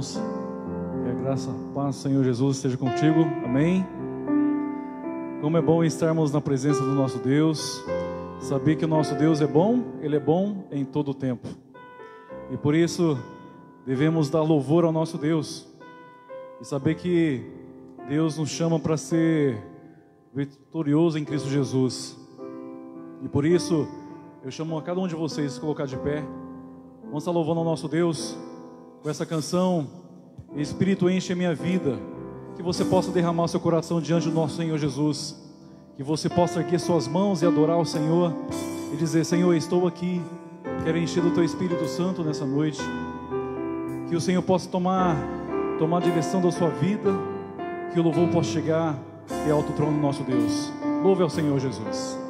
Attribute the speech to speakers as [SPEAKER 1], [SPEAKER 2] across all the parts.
[SPEAKER 1] irmãos. Que a graça, a paz do Senhor Jesus esteja contigo. Amém. Como é bom estarmos na presença do nosso Deus. Saber que o nosso Deus é bom, Ele é bom em todo o tempo. E por isso devemos dar louvor ao nosso Deus. E saber que Deus nos chama para ser vitorioso em Cristo Jesus. E por isso eu chamo a cada um de vocês a se colocar de pé. Vamos estar louvando ao nosso Deus com essa canção, Espírito enche a minha vida. Que você possa derramar o seu coração diante do nosso Senhor Jesus. Que você possa erguer suas mãos e adorar o Senhor e dizer: Senhor, estou aqui, quero encher do Teu Espírito Santo nessa noite. Que o Senhor possa tomar a direção da sua vida. Que o louvor possa chegar e alto trono do nosso Deus. Louve ao Senhor Jesus.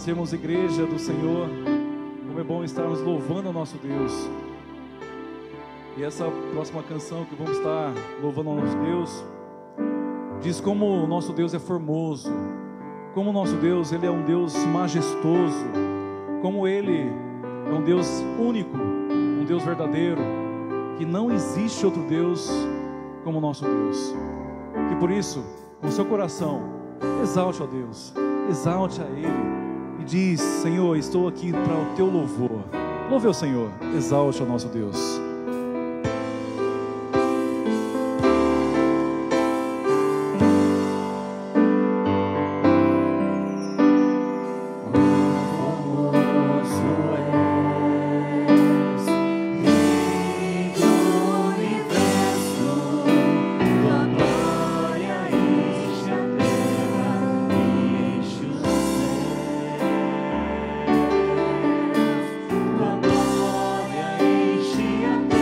[SPEAKER 1] Sermos igreja do Senhor, como é bom estarmos louvando ao nosso Deus. E essa próxima canção que vamos estar louvando ao nosso Deus diz como o nosso Deus é formoso, como o nosso Deus, Ele é um Deus majestoso, como Ele é um Deus único, um Deus verdadeiro, que não existe outro Deus como o nosso Deus. E por isso, com seu coração, exalte a Deus, exalte a Ele. E diz: Senhor, estou aqui para o Teu louvor. Louve ao Senhor, exalte ao nosso Deus.
[SPEAKER 2] Glória enche a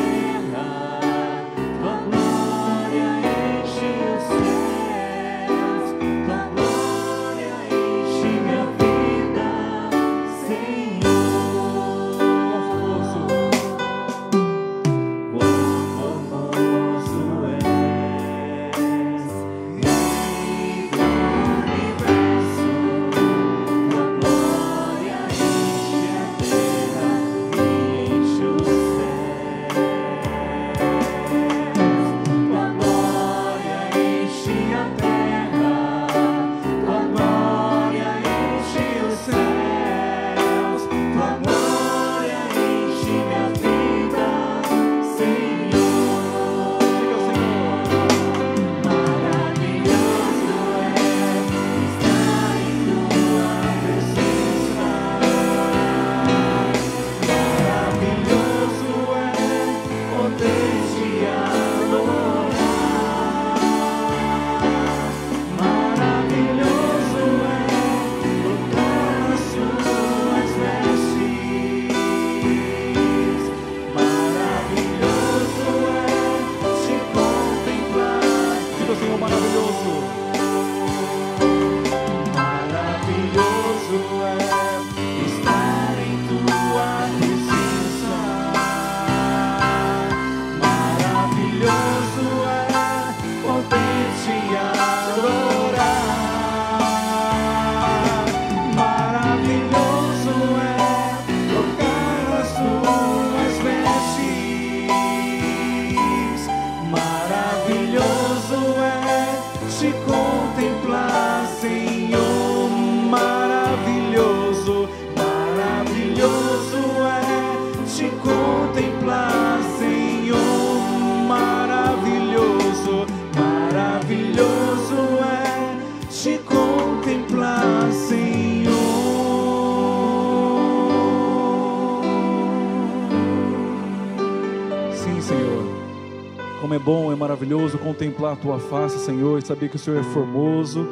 [SPEAKER 1] bom, é maravilhoso contemplar a Tua face, Senhor, e saber que o Senhor é formoso,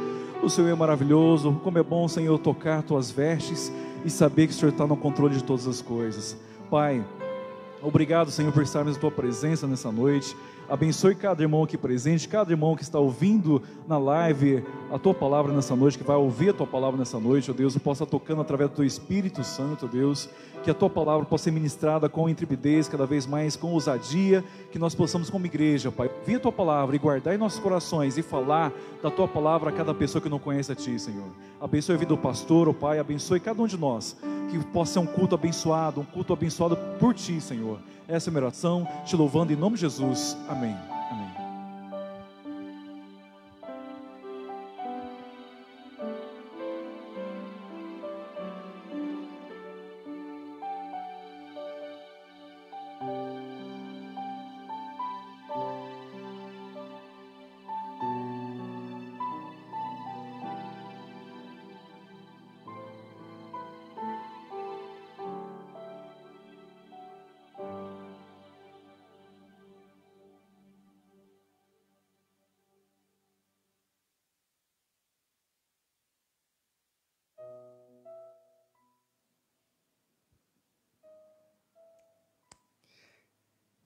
[SPEAKER 1] o Senhor é maravilhoso. Como é bom, Senhor, tocar Tuas vestes e saber que o Senhor está no controle de todas as coisas. Pai, obrigado, Senhor, por estarmos na Tua presença nessa noite. Abençoe cada irmão aqui presente, cada irmão que está ouvindo na live a Tua palavra nessa noite, que vai ouvir a Tua palavra nessa noite, ó Deus, e possa tocando através do Teu Espírito Santo, ó Deus, que a Tua palavra possa ser ministrada com intrepidez, cada vez mais com ousadia, que nós possamos como igreja, Pai, ouvir a Tua palavra e guardar em nossos corações e falar da Tua palavra a cada pessoa que não conhece a Ti, Senhor. Abençoe a vida do pastor, ó Pai, abençoe cada um de nós, que possa ser um culto abençoado por Ti, Senhor. Essa é a minha oração, te louvando em nome de Jesus. Amém. Amém.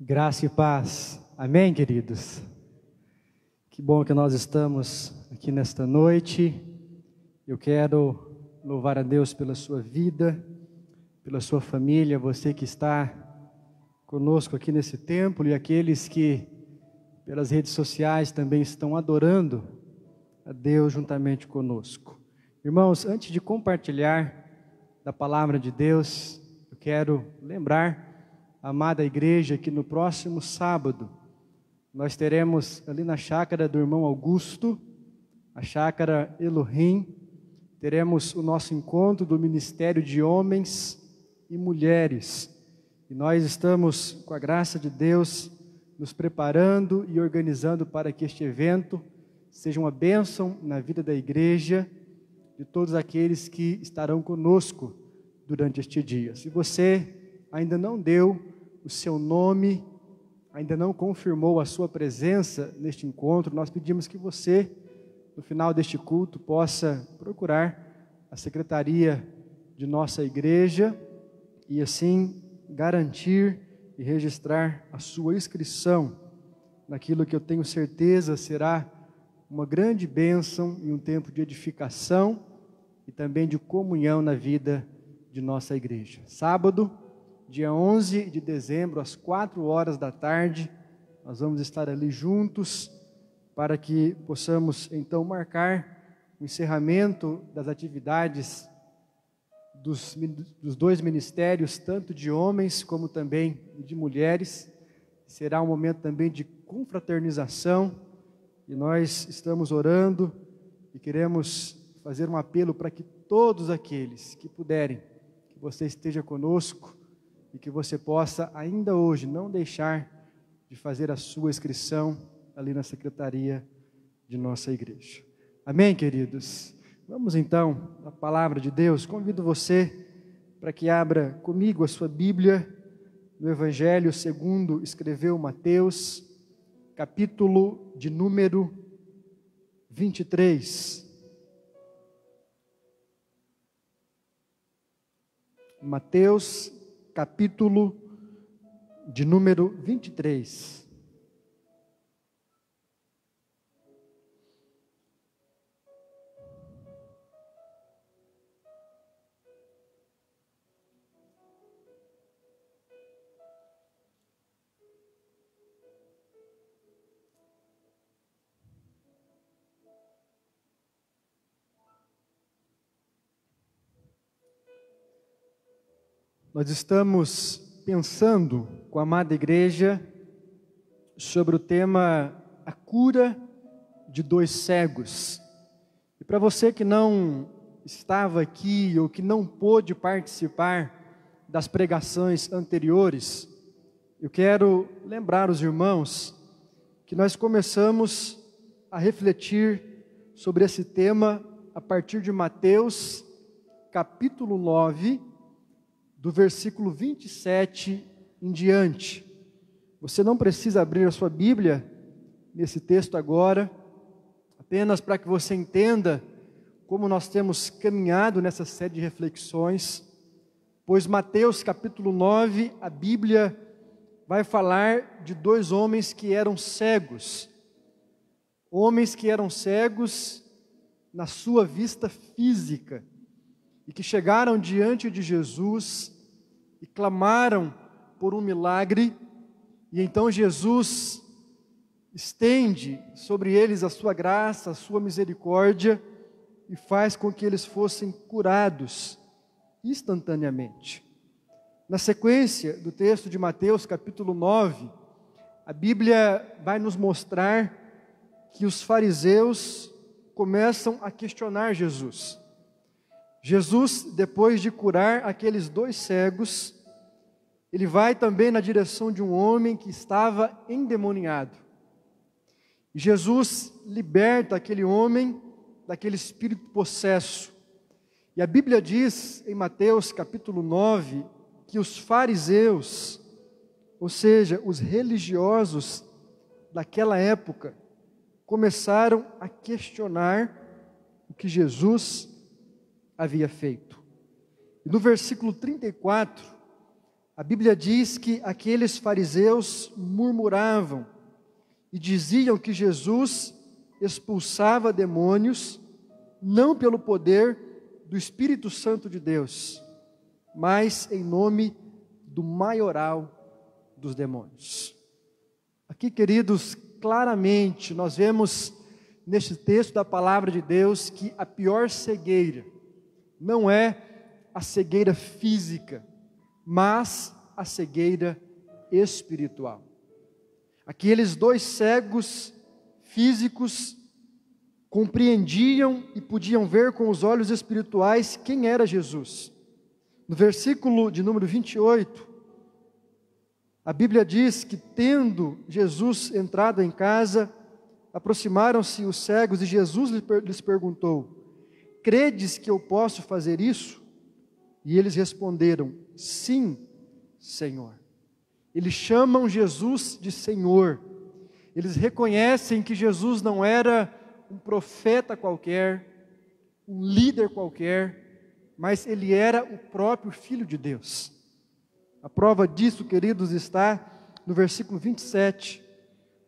[SPEAKER 2] Graça e paz. Amém, queridos? Que bom que nós estamos aqui nesta noite. Eu quero louvar a Deus pela sua vida, pela sua família, você que está conosco aqui nesse templo e aqueles que pelas redes sociais também estão adorando a Deus juntamente conosco. Irmãos, antes de compartilhar da palavra de Deus, eu quero lembrar a amada igreja que no próximo sábado nós teremos ali na chácara do irmão Augusto, a chácara Elohim, teremos o nosso encontro do Ministério de Homens e Mulheres. E nós estamos, com a graça de Deus, nos preparando e organizando para que este evento seja uma bênção na vida da igreja, de todos aqueles que estarão conosco durante este dia. Se você ainda não deu o seu nome, ainda não confirmou a sua presença neste encontro, nós pedimos que você, no final deste culto, possa procurar a secretaria de nossa igreja e assim garantir e registrar a sua inscrição naquilo que eu tenho certeza será uma grande bênção e um tempo de edificação e também de comunhão na vida de nossa igreja. Sábado, dia 11 de dezembro, às 4 da tarde, nós vamos estar ali juntos para que possamos então marcar o encerramento das atividades dos 2 ministérios, tanto de homens como também de mulheres. Será um momento também de confraternização e nós estamos orando e queremos fazer um apelo para que todos aqueles que puderem, que você esteja conosco, e que você possa ainda hoje não deixar de fazer a sua inscrição ali na secretaria de nossa igreja. Amém, queridos? Vamos então à palavra de Deus. Convido você para que abra comigo a sua Bíblia no Evangelho segundo escreveu Mateus, capítulo de número 23. Mateus, capítulo de número 23. Nós estamos pensando com a amada igreja sobre o tema a cura de 2 cegos. E para você que não estava aqui ou que não pôde participar das pregações anteriores, eu quero lembrar os irmãos que nós começamos a refletir sobre esse tema a partir de Mateus, capítulo 9, do versículo 27 em diante. Você não precisa abrir a sua Bíblia, nesse texto agora, apenas para que você entenda como nós temos caminhado nessa série de reflexões, pois Mateus capítulo 9, a Bíblia vai falar de dois homens que eram cegos. Homens que eram cegos na sua vista física e que chegaram diante de Jesus e clamaram por um milagre, e então Jesus estende sobre eles a sua graça, a sua misericórdia e faz com que eles fossem curados instantaneamente. Na sequência do texto de Mateus capítulo 9, a Bíblia vai nos mostrar que os fariseus começam a questionar Jesus. Jesus, depois de curar aqueles dois cegos, ele vai também na direção de um homem que estava endemoniado. Jesus liberta aquele homem daquele espírito possesso. E a Bíblia diz em Mateus capítulo 9 que os fariseus, ou seja, os religiosos daquela época, começaram a questionar o que Jesus havia feito. E no versículo 34, a Bíblia diz que aqueles fariseus murmuravam e diziam que Jesus expulsava demônios, não pelo poder do Espírito Santo de Deus, mas em nome do maioral dos demônios. Aqui, queridos, claramente nós vemos neste texto da palavra de Deus que a pior cegueira não é a cegueira física, mas a cegueira espiritual. Aqueles dois cegos físicos compreendiam e podiam ver com os olhos espirituais quem era Jesus. No versículo de número 28, a Bíblia diz que, tendo Jesus entrado em casa, aproximaram-se os cegos e Jesus lhes perguntou: credes que eu posso fazer isso? E eles responderam: sim, Senhor. Eles chamam Jesus de Senhor. Eles reconhecem que Jesus não era um profeta qualquer, um líder qualquer, mas ele era o próprio Filho de Deus. A prova disso, queridos, está no versículo 27,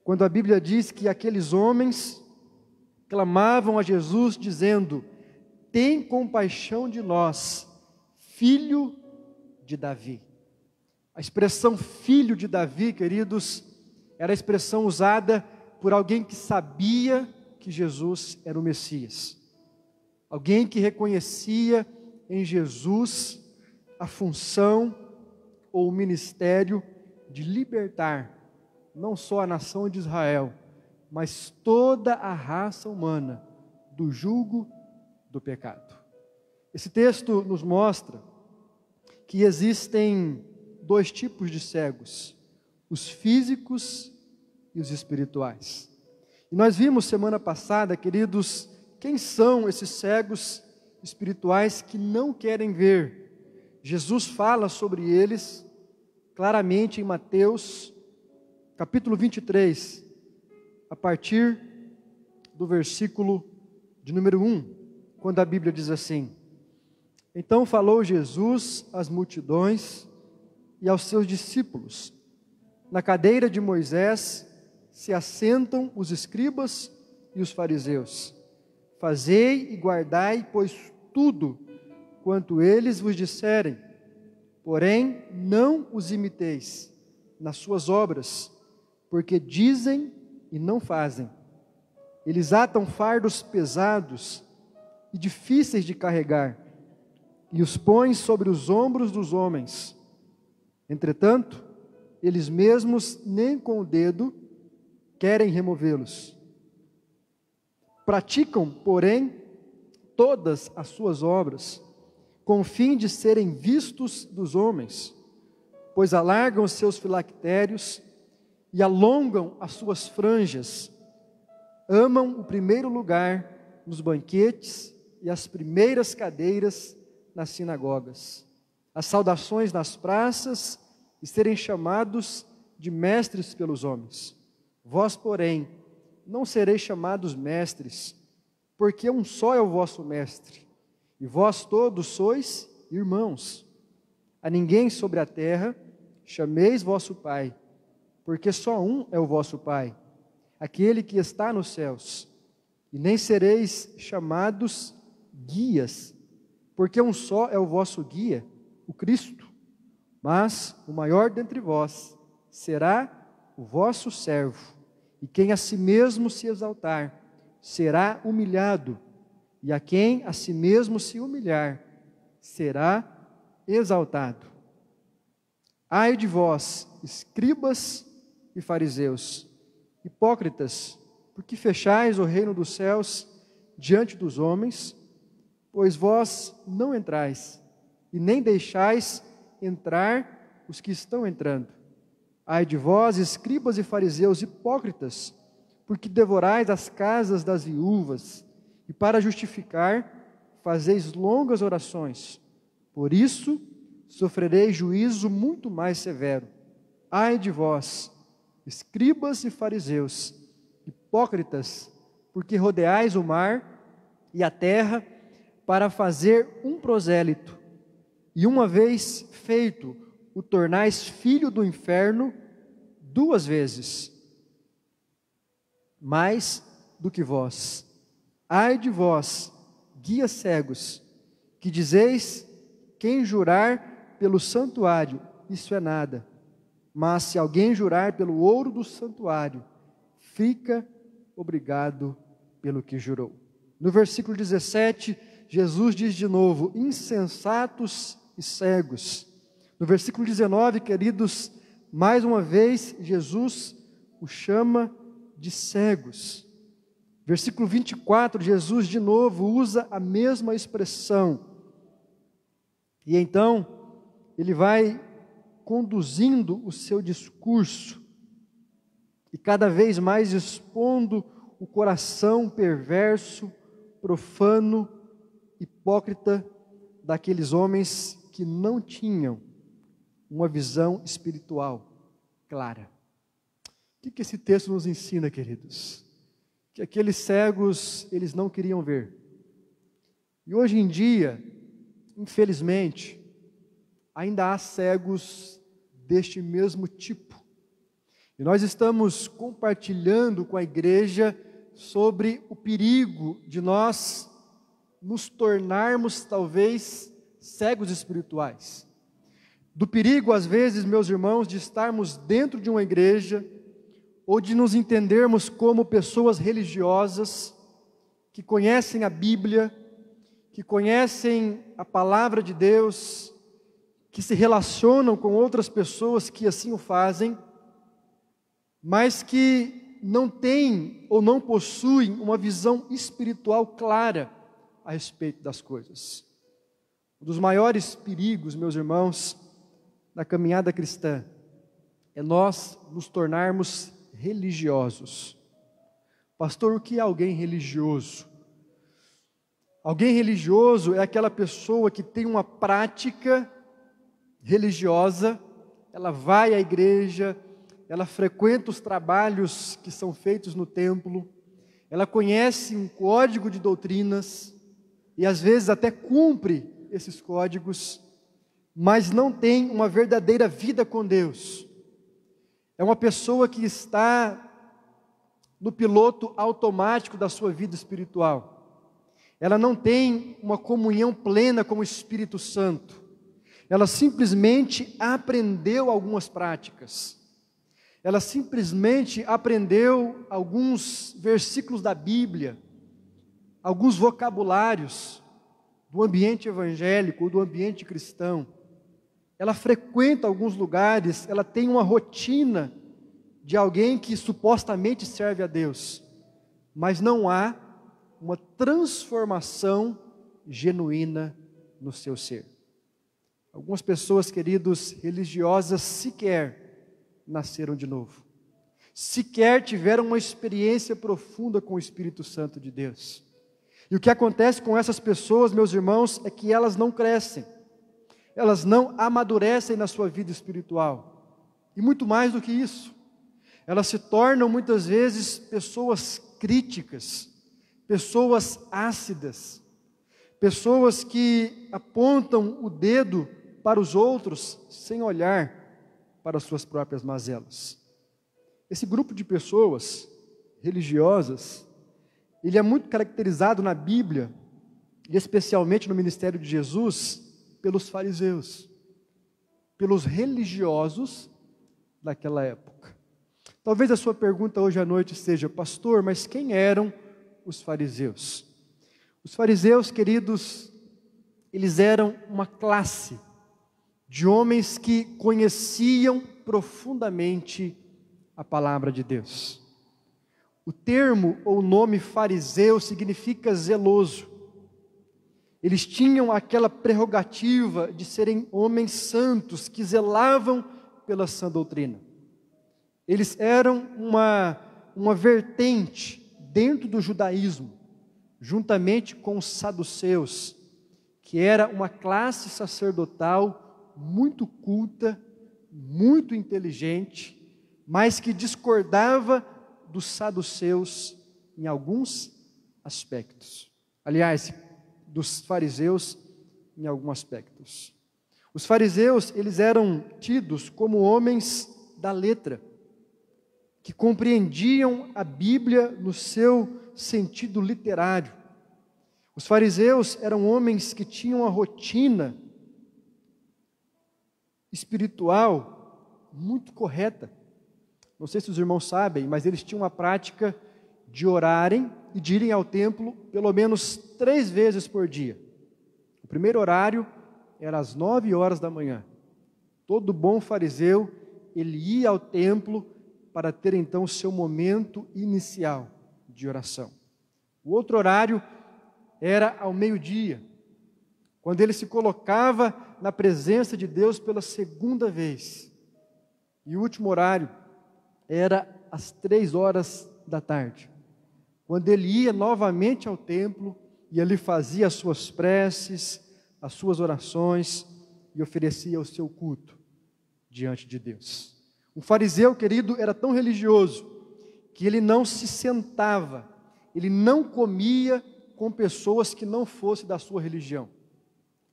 [SPEAKER 2] quando a Bíblia diz que aqueles homens clamavam a Jesus dizendo: tem compaixão de nós, filho de Davi. A expressão filho de Davi, queridos, era a expressão usada por alguém que sabia que Jesus era o Messias. Alguém que reconhecia em Jesus a função ou o ministério de libertar não só a nação de Israel, mas toda a raça humana do jugo do pecado. Esse texto nos mostra que existem dois tipos de cegos: os físicos e os espirituais. E nós vimos semana passada, queridos, quem são esses cegos espirituais que não querem ver. Jesus fala sobre eles claramente em Mateus capítulo 23, a partir do versículo de número 1, quando a Bíblia diz assim: então falou Jesus às multidões e aos seus discípulos: na cadeira de Moisés se assentam os escribas e os fariseus. Fazei e guardai, pois, tudo quanto eles vos disserem, porém não os imiteis nas suas obras, porque dizem e não fazem. Eles atam fardos pesados e difíceis de carregar, e os põem sobre os ombros dos homens. Entretanto, eles mesmos nem com o dedo querem removê-los. Praticam, porém, todas as suas obras, com o fim de serem vistos dos homens, pois alargam os seus filactérios e alongam as suas franjas, amam o primeiro lugar nos banquetes e as primeiras cadeiras nas sinagogas, as saudações nas praças e serem chamados de mestres pelos homens. Vós, porém, não sereis chamados mestres, porque um só é o vosso mestre, e vós todos sois irmãos. A ninguém sobre a terra chameis vosso Pai, porque só um é o vosso Pai, aquele que está nos céus. E nem sereis chamados guias, porque um só é o vosso guia, o Cristo. Mas o maior dentre vós será o vosso servo, e quem a si mesmo se exaltar será humilhado, e a quem a si mesmo se humilhar será exaltado. Ai de vós, escribas e fariseus, hipócritas, porque fechais o reino dos céus diante dos homens, pois vós não entrais, e nem deixais entrar os que estão entrando. Ai de vós, escribas e fariseus, hipócritas, porque devorais as casas das viúvas, e para justificar, fazeis longas orações. Por isso, sofrereis juízo muito mais severo. Ai de vós, escribas e fariseus, hipócritas, porque rodeais o mar e a terra para fazer um prosélito, e uma vez feito, o tornais filho do inferno 2 vezes mais do que vós. Ai de vós, guias cegos, que dizeis: quem jurar pelo santuário, isso é nada. Mas se alguém jurar pelo ouro do santuário, fica obrigado pelo que jurou. No versículo 17, Jesus diz de novo: insensatos e cegos. No versículo 19, queridos, mais uma vez, Jesus os chama de cegos. Versículo 24, Jesus de novo usa a mesma expressão. E então, ele vai conduzindo o seu discurso e cada vez mais expondo o coração perverso, profano, hipócrita daqueles homens que não tinham uma visão espiritual clara. O que esse texto nos ensina, queridos? Que aqueles cegos, eles não queriam ver. E hoje em dia, infelizmente, ainda há cegos deste mesmo tipo. E nós estamos compartilhando com a igreja sobre o perigo de nós nos tornarmos, talvez, cegos espirituais. Do perigo, às vezes, meus irmãos, de estarmos dentro de uma igreja ou de nos entendermos como pessoas religiosas que conhecem a Bíblia, que conhecem a palavra de Deus, que se relacionam com outras pessoas que assim o fazem, mas que não têm ou não possuem uma visão espiritual clara a respeito das coisas. Um dos maiores perigos, meus irmãos, na caminhada cristã, é nós nos tornarmos religiosos. Pastor, o que é alguém religioso? Alguém religioso é aquela pessoa que tem uma prática religiosa, ela vai à igreja, ela frequenta os trabalhos que são feitos no templo, ela conhece um código de doutrinas e às vezes até cumpre esses códigos, mas não tem uma verdadeira vida com Deus. É uma pessoa que está no piloto automático da sua vida espiritual. Ela não tem uma comunhão plena com o Espírito Santo. Ela simplesmente aprendeu algumas práticas. Ela simplesmente aprendeu alguns versículos da Bíblia, alguns vocabulários do ambiente evangélico, do ambiente cristão. Ela frequenta alguns lugares, ela tem uma rotina de alguém que supostamente serve a Deus, mas não há uma transformação genuína no seu ser. Algumas pessoas, queridos, religiosas sequer nasceram de novo, sequer tiveram uma experiência profunda com o Espírito Santo de Deus. E o que acontece com essas pessoas, meus irmãos, é que elas não crescem, elas não amadurecem na sua vida espiritual. E muito mais do que isso, Elas se tornam muitas vezes pessoas críticas, pessoas ácidas, pessoas que apontam o dedo para os outros sem olhar para as suas próprias mazelas. Esse grupo de pessoas religiosas, ele é muito caracterizado na Bíblia, e especialmente no ministério de Jesus, pelos fariseus, pelos religiosos daquela época. Talvez a sua pergunta hoje à noite seja: pastor, mas quem eram os fariseus? Os fariseus, queridos, eles eram uma classe de homens que conheciam profundamente a palavra de Deus. O termo ou nome fariseu significa zeloso. Eles tinham aquela prerrogativa de serem homens santos que zelavam pela sã doutrina. Eles eram uma vertente dentro do judaísmo, juntamente com os saduceus, que era uma classe sacerdotal muito culta, muito inteligente, mas que discordava dos saduceus em alguns aspectos. Aliás, dos fariseus em alguns aspectos. Os fariseus, eles eram tidos como homens da letra, que compreendiam a Bíblia no seu sentido literário. Os fariseus eram homens que tinham uma rotina espiritual muito correta. Não sei se os irmãos sabem, mas eles tinham a prática de orarem e de irem ao templo pelo menos 3 vezes por dia. O primeiro horário era às 9 horas da manhã. Todo bom fariseu, ele ia ao templo para ter então o seu momento inicial de oração. O outro horário era ao meio-dia, quando ele se colocava na presença de Deus pela segunda vez. E o último horário era às 3 horas da tarde, quando ele ia novamente ao templo e ali fazia as suas preces, as suas orações e oferecia o seu culto diante de Deus. Um fariseu, querido, era tão religioso que ele não se sentava, ele não comia com pessoas que não fossem da sua religião,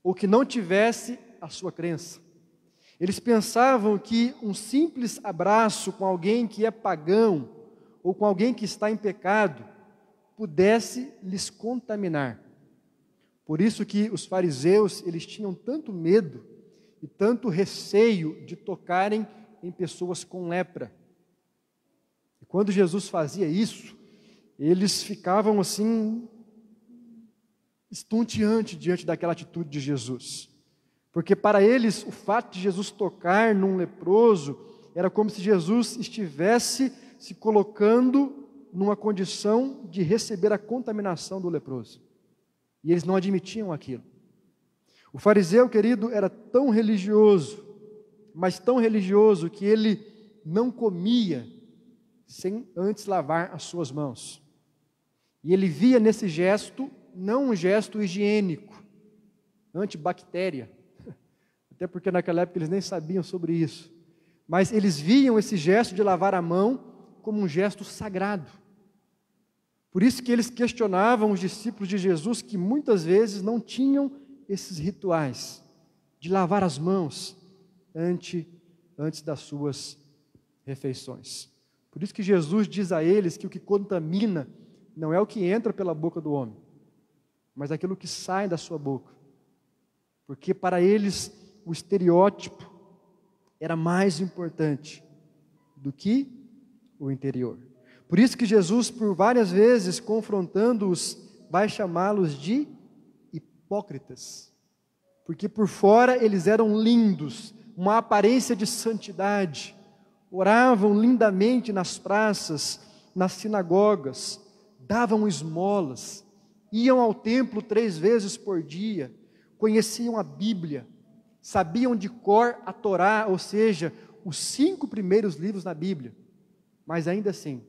[SPEAKER 2] ou que não tivesse a sua crença. Eles pensavam que um simples abraço com alguém que é pagão, ou com alguém que está em pecado, pudesse lhes contaminar. Por isso que os fariseus, eles tinham tanto medo e tanto receio de tocarem em pessoas com lepra. E quando Jesus fazia isso, eles ficavam assim, estonteantes diante daquela atitude de Jesus. Porque para eles, o fato de Jesus tocar num leproso, era como se Jesus estivesse se colocando numa condição de receber a contaminação do leproso. E eles não admitiam aquilo. O fariseu, querido, era tão religioso, mas tão religioso que ele não comia sem antes lavar as suas mãos. E ele via nesse gesto, não um gesto higiênico, antibactéria, até porque naquela época eles nem sabiam sobre isso, mas eles viam esse gesto de lavar a mão como um gesto sagrado. Por isso que eles questionavam os discípulos de Jesus, que muitas vezes não tinham esses rituais de lavar as mãos antes das suas refeições. Por isso que Jesus diz a eles que o que contamina não é o que entra pela boca do homem, mas aquilo que sai da sua boca. Porque para eles o estereótipo era mais importante do que o interior. Por isso que Jesus, por várias vezes, confrontando-os, vai chamá-los de hipócritas. Porque por fora eles eram lindos, uma aparência de santidade, oravam lindamente nas praças, nas sinagogas, davam esmolas, iam ao templo 3 vezes por dia, conheciam a Bíblia, sabiam de cor a Torá, ou seja, os 5 primeiros livros da Bíblia, mas ainda assim,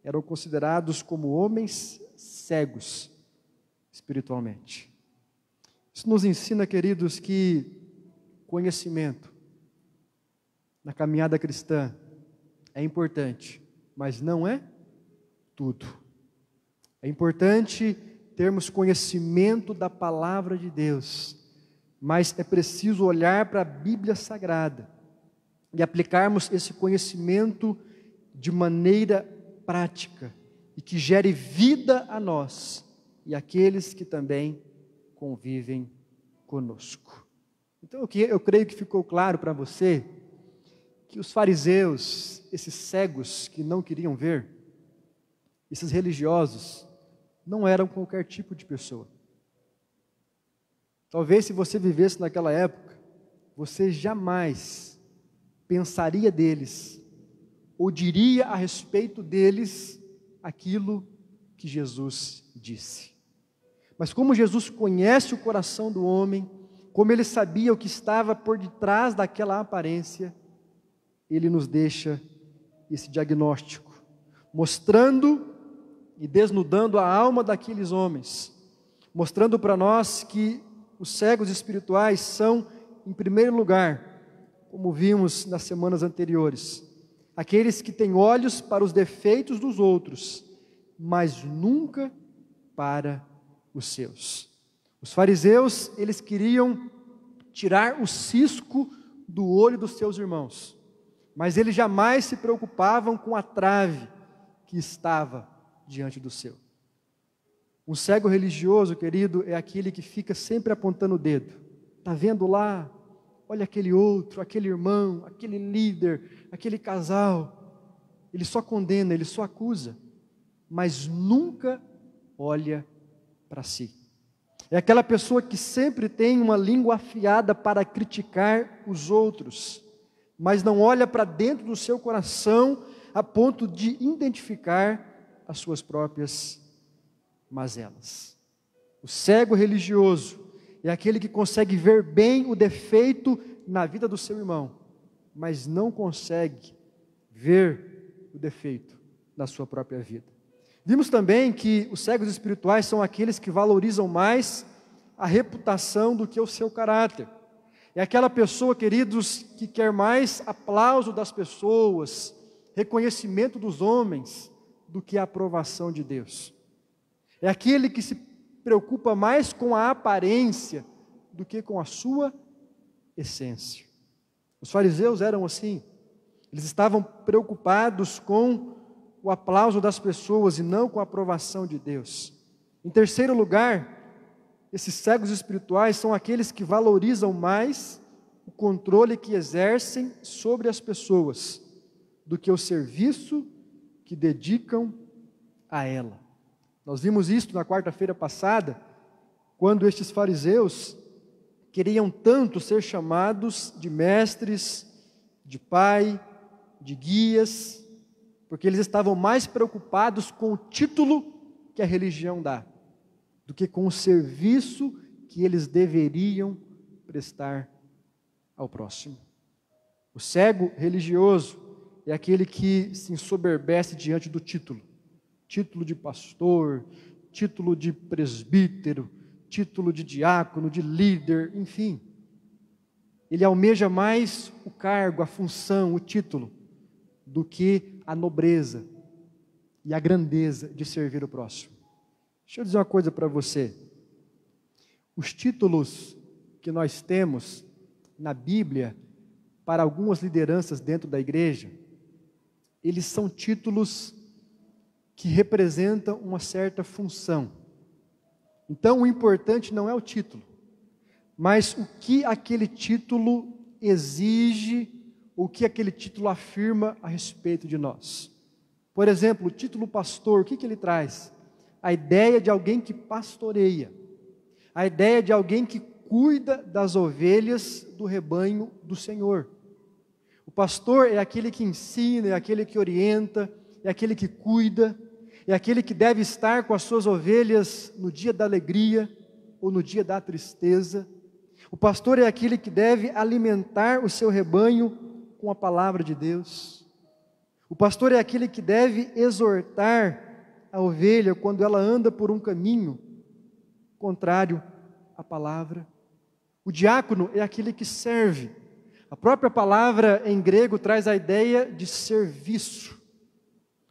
[SPEAKER 2] eram considerados como homens cegos espiritualmente. Isso nos ensina, queridos, que conhecimento na caminhada cristã é importante, mas não é tudo. É importante termos conhecimento da palavra de Deus, mas é preciso olhar para a Bíblia Sagrada e aplicarmos esse conhecimento de maneira prática e que gere vida a nós e àqueles que também convivem conosco. Então, eu creio que ficou claro para você que os fariseus, esses cegos que não queriam ver, esses religiosos, não eram qualquer tipo de pessoa. Talvez se você vivesse naquela época, você jamais pensaria deles, ou diria a respeito deles aquilo que Jesus disse. Mas como Jesus conhece o coração do homem, como ele sabia o que estava por detrás daquela aparência, ele nos deixa esse diagnóstico, mostrando e desnudando a alma daqueles homens, mostrando para nós que os cegos espirituais são, em primeiro lugar, como vimos nas semanas anteriores, aqueles que têm olhos para os defeitos dos outros, mas nunca para os seus. Os fariseus, eles queriam tirar o cisco do olho dos seus irmãos, mas eles jamais se preocupavam com a trave que estava diante do seu. Um cego religioso, querido, é aquele que fica sempre apontando o dedo. Está vendo lá? Olha aquele outro, aquele irmão, aquele líder, aquele casal. Ele só condena, ele só acusa, mas nunca olha para si. É aquela pessoa que sempre tem uma língua afiada para criticar os outros, mas não olha para dentro do seu coração a ponto de identificar as suas próprias mazelas. O cego religioso é aquele que consegue ver bem o defeito na vida do seu irmão, mas não consegue ver o defeito na sua própria vida. Vimos também que os cegos espirituais são aqueles que valorizam mais a reputação do que o seu caráter. É aquela pessoa, queridos, que quer mais aplauso das pessoas, reconhecimento dos homens, do que a aprovação de Deus. É aquele que se preocupa mais com a aparência do que com a sua essência. Os fariseus eram assim. Eles estavam preocupados com o aplauso das pessoas e não com a aprovação de Deus. Em terceiro lugar, esses cegos espirituais são aqueles que valorizam mais o controle que exercem sobre as pessoas do que o serviço que dedicam a ela. Nós vimos isso na quarta-feira passada, quando estes fariseus queriam tanto ser chamados de mestres, de pai, de guias, porque eles estavam mais preocupados com o título que a religião dá, do que com o serviço que eles deveriam prestar ao próximo. O cego religioso é aquele que se ensoberbece diante do título. Título de pastor, título de presbítero, título de diácono, de líder, enfim. Ele almeja mais o cargo, a função, o título, do que a nobreza e a grandeza de servir o próximo. Deixa eu dizer uma coisa para você. Os títulos que nós temos na Bíblia para algumas lideranças dentro da igreja, eles são títulos que representam uma certa função. Então, o importante não é o título, mas o que aquele título exige, o que aquele título afirma a respeito de nós. Por exemplo, o título pastor, o que ele traz? A ideia de alguém que pastoreia, a ideia de alguém que cuida das ovelhas do rebanho do Senhor. O pastor é aquele que ensina, é aquele que orienta, é aquele que cuida, é aquele que deve estar com as suas ovelhas no dia da alegria ou no dia da tristeza. O pastor é aquele que deve alimentar o seu rebanho com a palavra de Deus. O pastor é aquele que deve exortar a ovelha quando ela anda por um caminho contrário à palavra. O diácono é aquele que serve. A própria palavra em grego traz a ideia de serviço.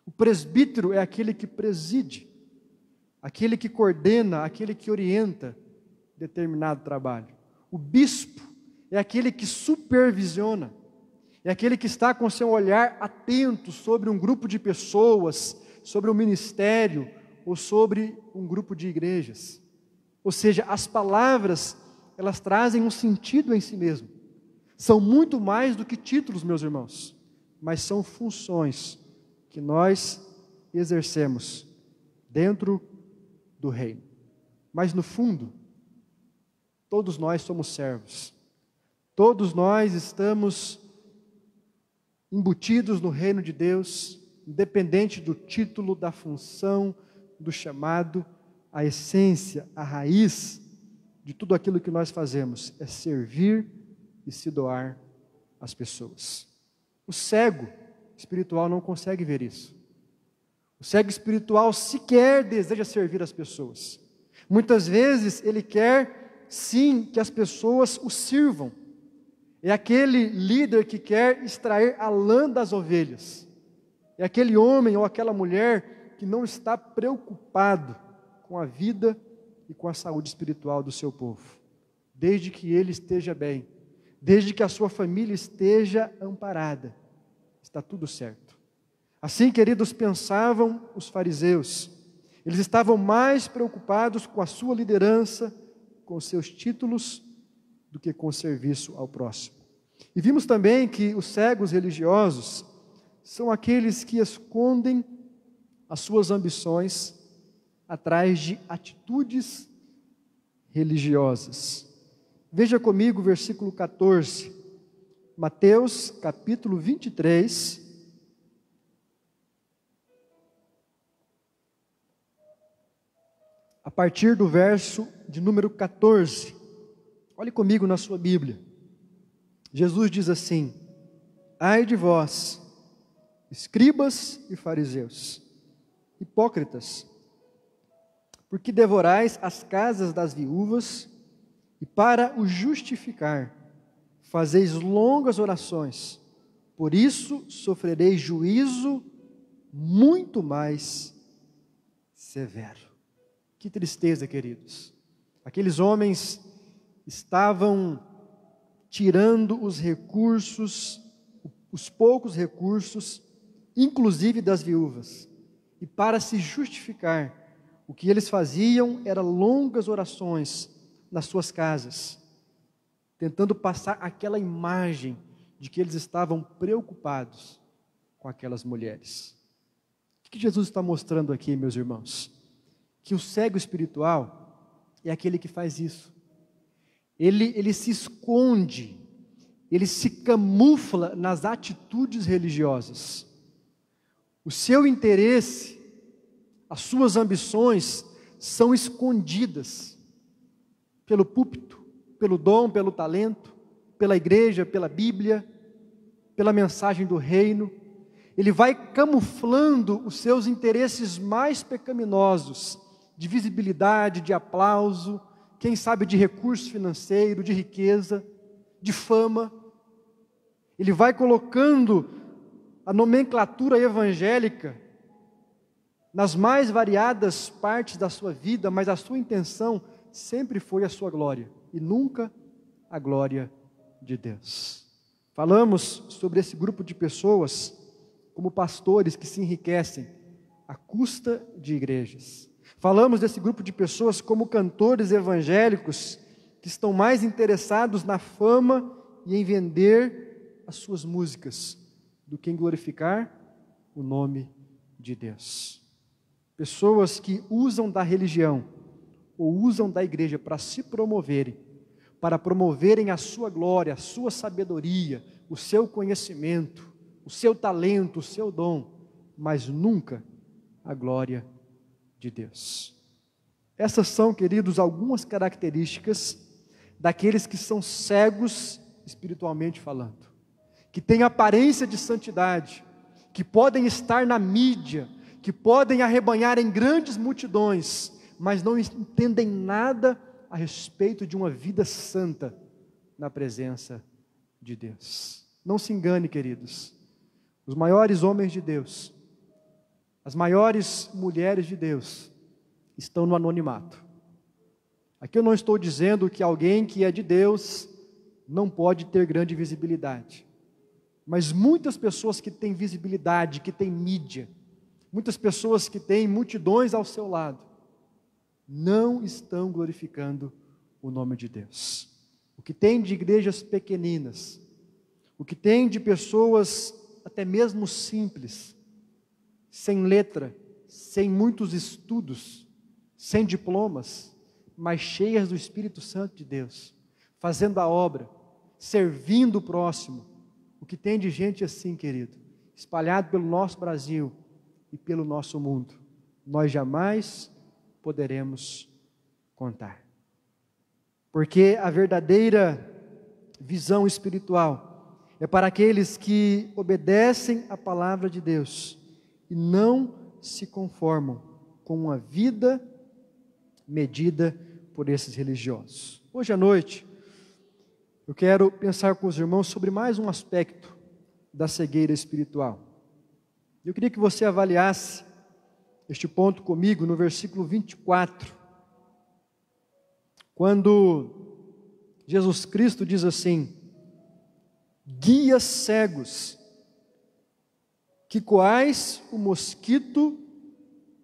[SPEAKER 2] O presbítero é aquele que preside, aquele que coordena, aquele que orienta determinado trabalho. O bispo é aquele que supervisiona, é aquele que está com seu olhar atento sobre um grupo de pessoas, sobre um ministério ou sobre um grupo de igrejas. Ou seja, as palavras, elas trazem um sentido em si mesmo. São muito mais do que títulos, meus irmãos, mas são funções que nós exercemos dentro do reino. Mas no fundo, todos nós somos servos. Todos nós estamos embutidos no reino de Deus, independente do título, da função, do chamado. A essência, a raiz de tudo aquilo que nós fazemos é servir e se doar às pessoas. O cego espiritual não consegue ver isso. O cego espiritual sequer deseja servir as pessoas. Muitas vezes ele quer, sim, que as pessoas o sirvam. É aquele líder que quer extrair a lã das ovelhas. É aquele homem ou aquela mulher que não está preocupado com a vida e com a saúde espiritual do seu povo. Desde que ele esteja bem, desde que a sua família esteja amparada, está tudo certo. Assim, queridos, pensavam os fariseus. Eles estavam mais preocupados com a sua liderança, com os seus títulos, do que com o serviço ao próximo. E vimos também que os cegos religiosos são aqueles que escondem as suas ambições atrás de atitudes religiosas. Veja comigo o versículo 14, Mateus capítulo 23, a partir do verso de número 14. Olhe comigo na sua Bíblia. Jesus diz assim: ai de vós, escribas e fariseus, hipócritas, porque devorais as casas das viúvas e para o justificar fazeis longas orações, por isso sofrereis juízo muito mais severo. Que tristeza, queridos. Aqueles homens estavam tirando os recursos, os poucos recursos, inclusive das viúvas, e para se justificar, o que eles faziam era longas orações nas suas casas, tentando passar aquela imagem de que eles estavam preocupados com aquelas mulheres. O que Jesus está mostrando aqui, meus irmãos? Que o cego espiritual é aquele que faz isso. Ele se esconde, ele se camufla nas atitudes religiosas. O seu interesse, as suas ambições são escondidas pelo púlpito, pelo dom, pelo talento, pela igreja, pela Bíblia, pela mensagem do reino. Ele vai camuflando os seus interesses mais pecaminosos, de visibilidade, de aplauso, quem sabe de recurso financeiro, de riqueza, de fama. Ele vai colocando a nomenclatura evangélica nas mais variadas partes da sua vida, mas a sua intenção sempre foi a sua glória, e nunca a glória de Deus. Falamos sobre esse grupo de pessoas como pastores que se enriquecem à custa de igrejas. Falamos desse grupo de pessoas como cantores evangélicos que estão mais interessados na fama e em vender as suas músicas do que em glorificar o nome de Deus. Pessoas que usam da religião ou usam da igreja para se promoverem, para promoverem a sua glória, a sua sabedoria, o seu conhecimento, o seu talento, o seu dom, mas nunca a glória de Deus. Essas são, queridos, algumas características daqueles que são cegos espiritualmente falando, que têm aparência de santidade, que podem estar na mídia, que podem arrebanhar em grandes multidões, mas não entendem nada a respeito de uma vida santa na presença de Deus. Não se engane, queridos. Os maiores homens de Deus, as maiores mulheres de Deus, estão no anonimato. Aqui eu não estou dizendo que alguém que é de Deus não pode ter grande visibilidade. Mas muitas pessoas que têm visibilidade, que têm mídia, muitas pessoas que têm multidões ao seu lado, não estão glorificando o nome de Deus. O que tem de igrejas pequeninas, o que tem de pessoas até mesmo simples, sem letra, sem muitos estudos, sem diplomas, mas cheias do Espírito Santo de Deus, fazendo a obra, servindo o próximo. O que tem de gente assim, querido, espalhado pelo nosso Brasil e pelo nosso mundo, nós jamais poderemos contar. Porque a verdadeira visão espiritual é para aqueles que obedecem à palavra de Deus e não se conformam com uma vida medida por esses religiosos. Hoje à noite, eu quero pensar com os irmãos sobre mais um aspecto da cegueira espiritual. Eu queria que você avaliasse este ponto comigo no versículo 24, quando Jesus Cristo diz assim: guias cegos, que coais o mosquito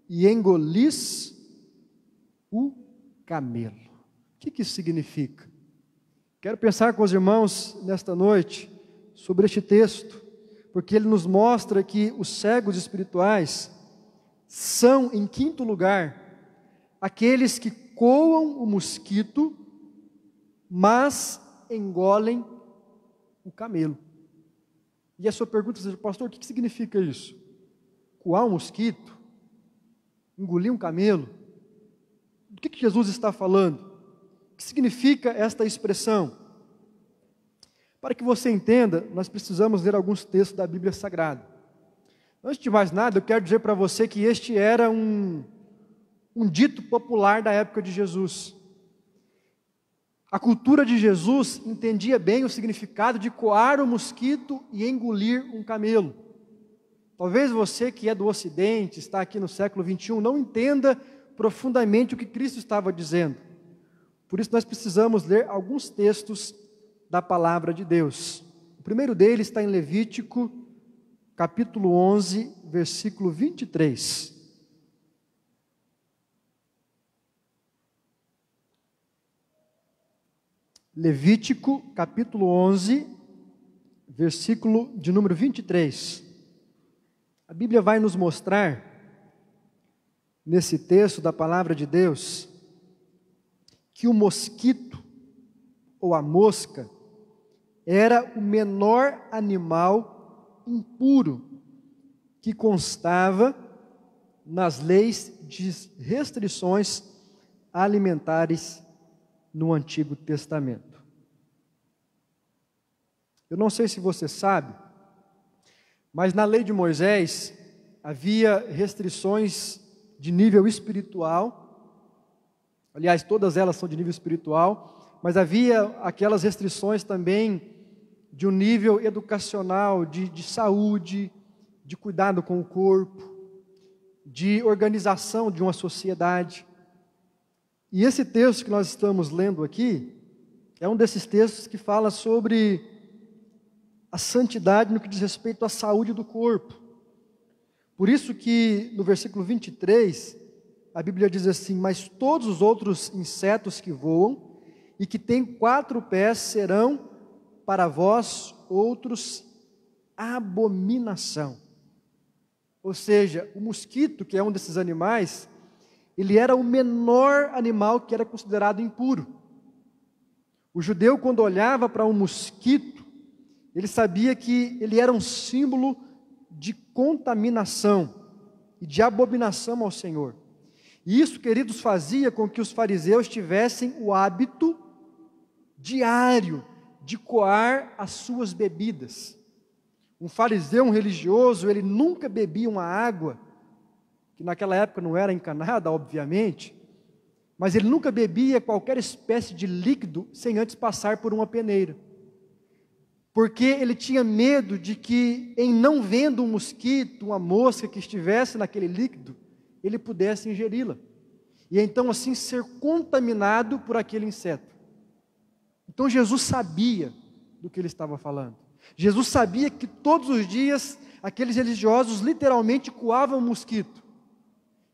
[SPEAKER 2] e engolis o camelo. O que isso significa? Quero pensar com os irmãos nesta noite sobre este texto, porque ele nos mostra que os cegos espirituais são, em quinto lugar, aqueles que coam o mosquito, mas engolem o camelo. E a sua pergunta é: pastor, o que significa isso? Coar um mosquito? Engolir um camelo? Do que Jesus está falando? O que significa esta expressão? Para que você entenda, nós precisamos ler alguns textos da Bíblia Sagrada. Antes de mais nada, eu quero dizer para você que este era um dito popular da época de Jesus. A cultura de Jesus entendia bem o significado de coar o mosquito e engolir um camelo. Talvez você que é do Ocidente, está aqui no século 21, não entenda profundamente o que Cristo estava dizendo. Por isso nós precisamos ler alguns textos da palavra de Deus. O primeiro deles está em Levítico, capítulo 11, versículo 23. Levítico, capítulo 11, versículo de número 23. A Bíblia vai nos mostrar, nesse texto da palavra de Deus, que o mosquito, ou a mosca, era o menor animal impuro que constava nas leis de restrições alimentares no Antigo Testamento. Eu não sei se você sabe, mas na lei de Moisés havia restrições de nível espiritual. Aliás, todas elas são de nível espiritual, mas havia aquelas restrições também de um nível educacional, de saúde, de cuidado com o corpo, de organização de uma sociedade. E esse texto que nós estamos lendo aqui é um desses textos que fala sobre a santidade no que diz respeito à saúde do corpo. Por isso que no versículo 23, a Bíblia diz assim: mas todos os outros insetos que voam e que têm 4 pés serão para vós outros abominação. Ou seja, o mosquito, que é um desses animais, ele era o menor animal que era considerado impuro. O judeu, quando olhava para um mosquito, ele sabia que ele era um símbolo de contaminação e de abominação ao Senhor. E isso, queridos, fazia com que os fariseus tivessem o hábito diário de coar as suas bebidas. Um fariseu, um religioso, ele nunca bebia uma água, que naquela época não era encanada, obviamente, mas ele nunca bebia qualquer espécie de líquido sem antes passar por uma peneira. porque ele tinha medo de que, em não vendo um mosquito, uma mosca que estivesse naquele líquido, ele pudesse ingeri-la. E então assim ser contaminado por aquele inseto. Então Jesus sabia do que ele estava falando. Jesus sabia que todos os dias aqueles religiosos literalmente coavam um mosquito,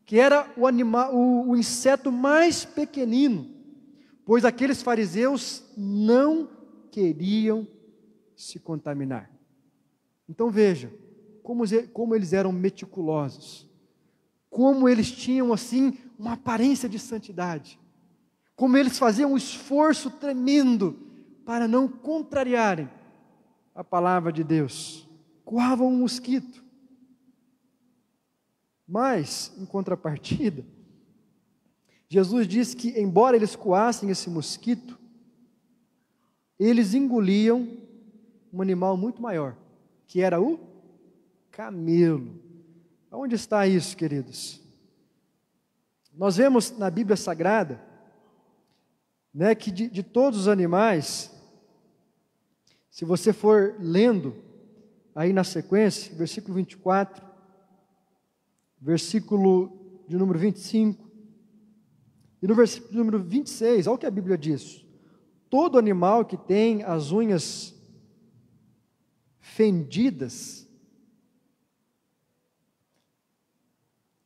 [SPEAKER 2] que era o inseto mais pequenino, pois aqueles fariseus não queriam se contaminar. Então veja, como eles eram meticulosos, como eles tinham assim uma aparência de santidade, como eles faziam um esforço tremendo para não contrariarem a palavra de Deus. Coavam um mosquito. Mas, em contrapartida, Jesus disse que, embora eles coassem esse mosquito, eles engoliam um animal muito maior, que era o camelo. Onde está isso, queridos? Nós vemos na Bíblia Sagrada, né, que de todos os animais, se você for lendo aí na sequência, versículo 24, versículo de número 25, e no versículo de número 26, olha o que a Bíblia diz: todo animal que tem as unhas fendidas,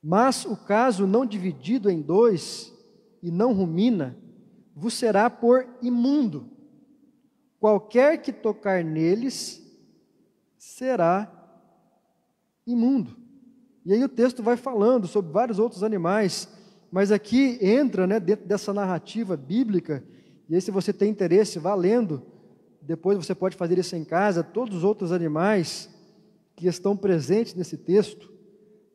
[SPEAKER 2] mas o caso não dividido em dois e não rumina, vos será por imundo. Qualquer que tocar neles será imundo. E aí o texto vai falando sobre vários outros animais, mas aqui entra, né, dentro dessa narrativa bíblica, e aí se você tem interesse, vá lendo, depois você pode fazer isso em casa, todos os outros animais que estão presentes nesse texto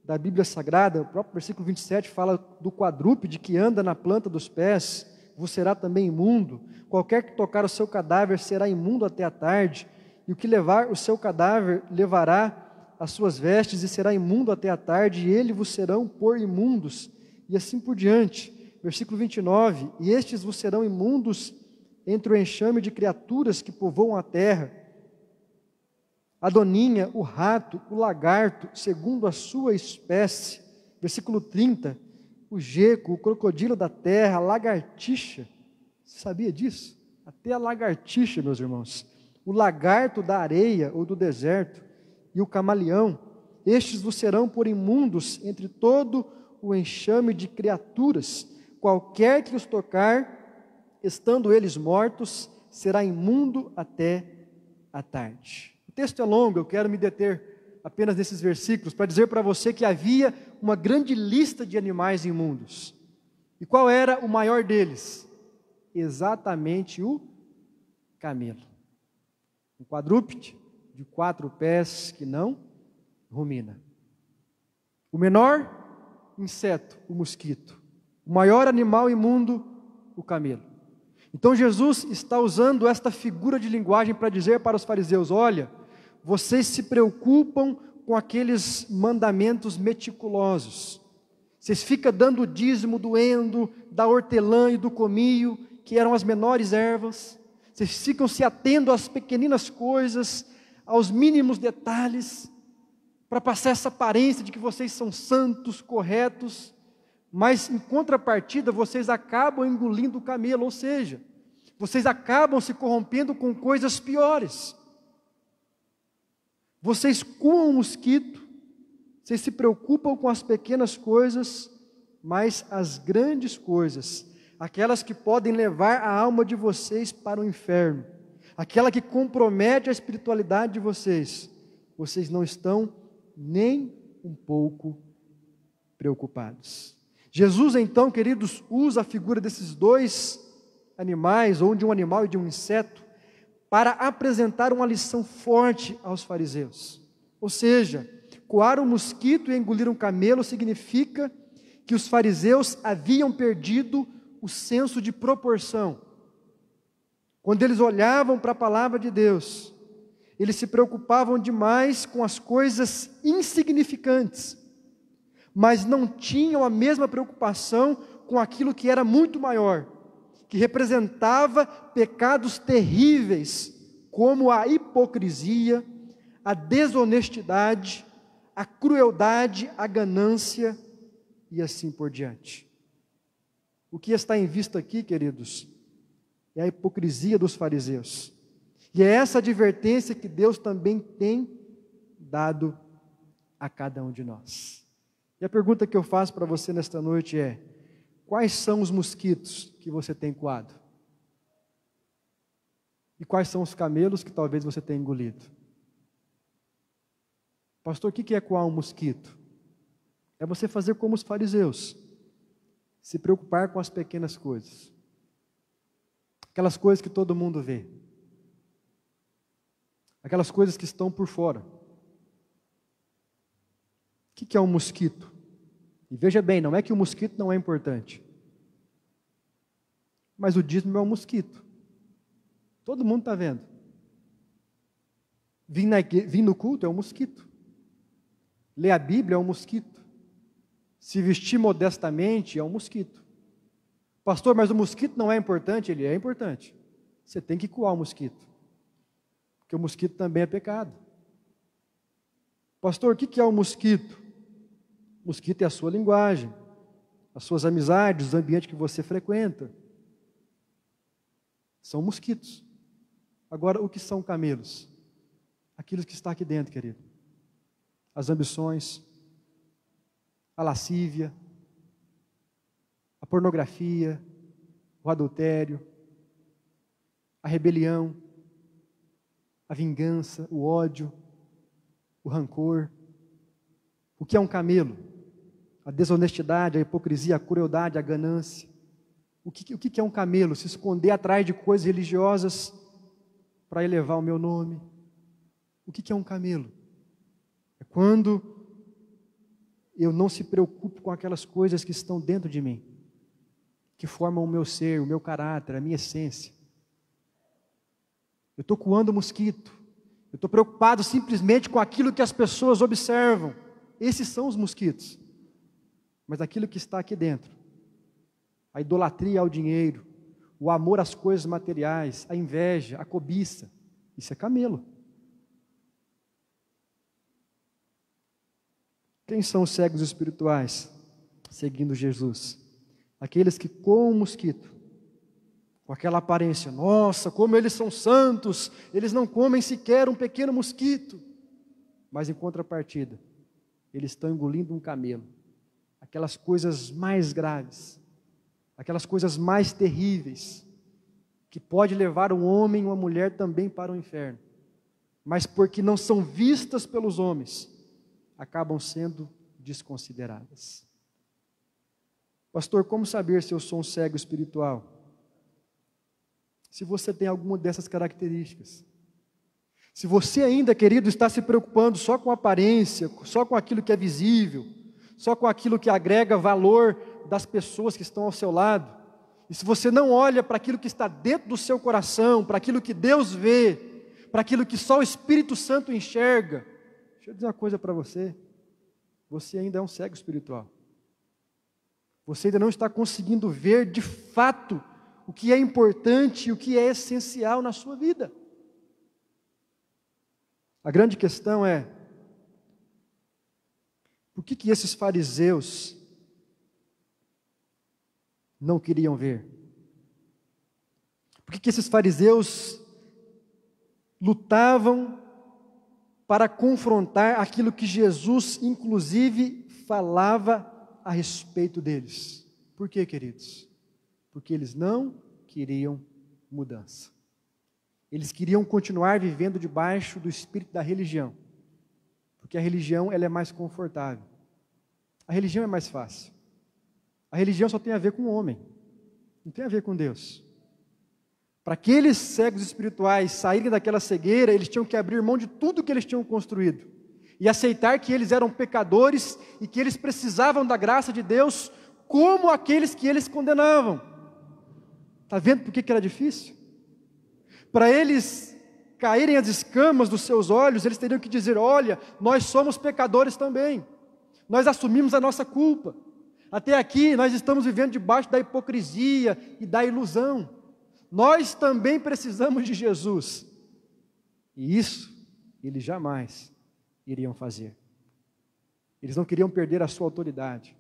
[SPEAKER 2] da Bíblia Sagrada. O próprio versículo 27 fala do quadrúpede que anda na planta dos pés, vos será também imundo. Qualquer que tocar o seu cadáver será imundo até a tarde, e o que levar o seu cadáver levará as suas vestes e será imundo até a tarde, e ele vos serão por imundos, e assim por diante. Versículo 29, e estes vos serão imundos entre o enxame de criaturas que povoam a terra, a doninha, o rato, o lagarto, segundo a sua espécie. Versículo 30, o geco, o crocodilo da terra, a lagartixa. Você sabia disso? Até a lagartixa, meus irmãos. O lagarto da areia ou do deserto e o camaleão. Estes vos serão por imundos entre todo o enxame de criaturas. Qualquer que os tocar, estando eles mortos, será imundo até a tarde. O texto é longo, eu quero me deter apenas nesses versículos para dizer para você que havia uma grande lista de animais imundos. E qual era o maior deles? Exatamente o camelo. Um quadrúpede de 4 pés que não rumina. O menor inseto, o mosquito. O maior animal imundo, o camelo. Então Jesus está usando esta figura de linguagem para dizer para os fariseus: olha, vocês se preocupam com aqueles mandamentos meticulosos. Vocês ficam dando o dízimo do endo, da hortelã e do comio, que eram as menores ervas. Vocês ficam se atendo às pequeninas coisas, aos mínimos detalhes, para passar essa aparência de que vocês são santos, corretos, mas em contrapartida vocês acabam engolindo o camelo, ou seja, vocês acabam se corrompendo com coisas piores. Vocês coam o mosquito, vocês se preocupam com as pequenas coisas, mas as grandes coisas, aquelas que podem levar a alma de vocês para o inferno, aquela que compromete a espiritualidade de vocês, vocês não estão nem um pouco preocupados. Jesus então, queridos, usa a figura desses dois animais, ou de um animal e de um inseto, para apresentar uma lição forte aos fariseus. Ou seja, coar um mosquito e engolir um camelo significa que os fariseus haviam perdido o senso de proporção. Quando eles olhavam para a palavra de Deus, eles se preocupavam demais com as coisas insignificantes, mas não tinham a mesma preocupação com aquilo que era muito maior, que representava pecados terríveis como a hipocrisia, a desonestidade, a crueldade, a ganância e assim por diante. O que está em vista aqui, queridos, é a hipocrisia dos fariseus. E é essa advertência que Deus também tem dado a cada um de nós. E a pergunta que eu faço para você nesta noite é: quais são os mosquitos que você tem coado? E quais são os camelos que talvez você tenha engolido? Pastor, o que é coar um mosquito? É você fazer como os fariseus, se preocupar com as pequenas coisas, aquelas coisas que todo mundo vê, aquelas coisas que estão por fora. O que é um mosquito? E veja bem, não é que o mosquito não é importante, mas o dízimo é um mosquito. Todo mundo está vendo. Vir no culto é um mosquito. Ler a Bíblia é um mosquito. Se vestir modestamente é um mosquito. Pastor, mas o mosquito não é importante? Ele é importante. Você tem que coar o mosquito, porque o mosquito também é pecado. Pastor, o que é o mosquito? O mosquito é a sua linguagem, as suas amizades, o ambiente que você frequenta. São mosquitos. Agora, o que são camelos? Aquilo que está aqui dentro, querido. As ambições, a lascívia, a pornografia, o adultério, a rebelião, a vingança, o ódio, o rancor. O que é um camelo? A desonestidade, a hipocrisia, a crueldade, a ganância. O que é um camelo? Se esconder atrás de coisas religiosas para elevar o meu nome. O que é um camelo? É quando eu não se preocupo com aquelas coisas que estão dentro de mim, que formam o meu ser, o meu caráter, a minha essência. Eu estou coando mosquito. Eu estou preocupado simplesmente com aquilo que as pessoas observam. Esses são os mosquitos. Mas aquilo que está aqui dentro, a idolatria ao dinheiro, o amor às coisas materiais, a inveja, a cobiça, isso é camelo. Quem são os cegos espirituais seguindo Jesus? Aqueles que com o mosquito, com aquela aparência, nossa, como eles são santos, eles não comem sequer um pequeno mosquito, mas em contrapartida, eles estão engolindo um camelo, aquelas coisas mais graves, aquelas coisas mais terríveis, que pode levar um homem e uma mulher também para o inferno, mas porque não são vistas pelos homens, acabam sendo desconsideradas. Pastor, como saber se eu sou um cego espiritual? Se você tem alguma dessas características. Se você ainda, querido, está se preocupando só com a aparência, só com aquilo que é visível, só com aquilo que agrega valor das pessoas que estão ao seu lado, e se você não olha para aquilo que está dentro do seu coração, para aquilo que Deus vê, para aquilo que só o Espírito Santo enxerga, deixa eu dizer uma coisa para você, você ainda é um cego espiritual. Você ainda não está conseguindo ver de fato o que é importante e o que é essencial na sua vida. A grande questão é, por que esses fariseus não queriam ver? Por que esses fariseus lutavam para confrontar aquilo que Jesus, inclusive, falava a respeito deles? Por quê, queridos? Porque eles não queriam mudança. Eles queriam continuar vivendo debaixo do espírito da religião. Porque a religião, ela é mais confortável. A religião é mais fácil. A religião só tem a ver com o homem. Não tem a ver com Deus. Para aqueles cegos espirituais saírem daquela cegueira, eles tinham que abrir mão de tudo que eles tinham construído. E aceitar que eles eram pecadores e que eles precisavam da graça de Deus como aqueles que eles condenavam. Está vendo por que era difícil? Para eles caírem as escamas dos seus olhos, eles teriam que dizer, olha, nós somos pecadores também. Nós assumimos a nossa culpa. Até aqui nós estamos vivendo debaixo da hipocrisia e da ilusão. Nós também precisamos de Jesus. E isso eles jamais iriam fazer. Eles não queriam perder a sua autoridade.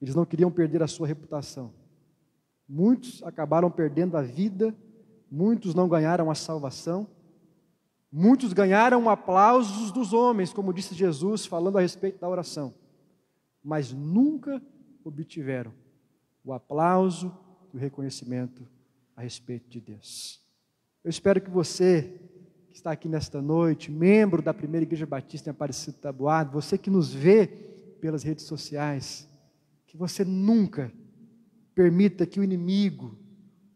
[SPEAKER 2] Eles não queriam perder a sua reputação. Muitos acabaram perdendo a vida, muitos não ganharam a salvação, muitos ganharam aplausos dos homens, como disse Jesus, falando a respeito da oração, mas nunca obtiveram o aplauso e o reconhecimento a respeito de Deus. Eu espero que você, que está aqui nesta noite, membro da Primeira Igreja Batista em Aparecida do Taboado, você que nos vê pelas redes sociais, que você nunca permita que o inimigo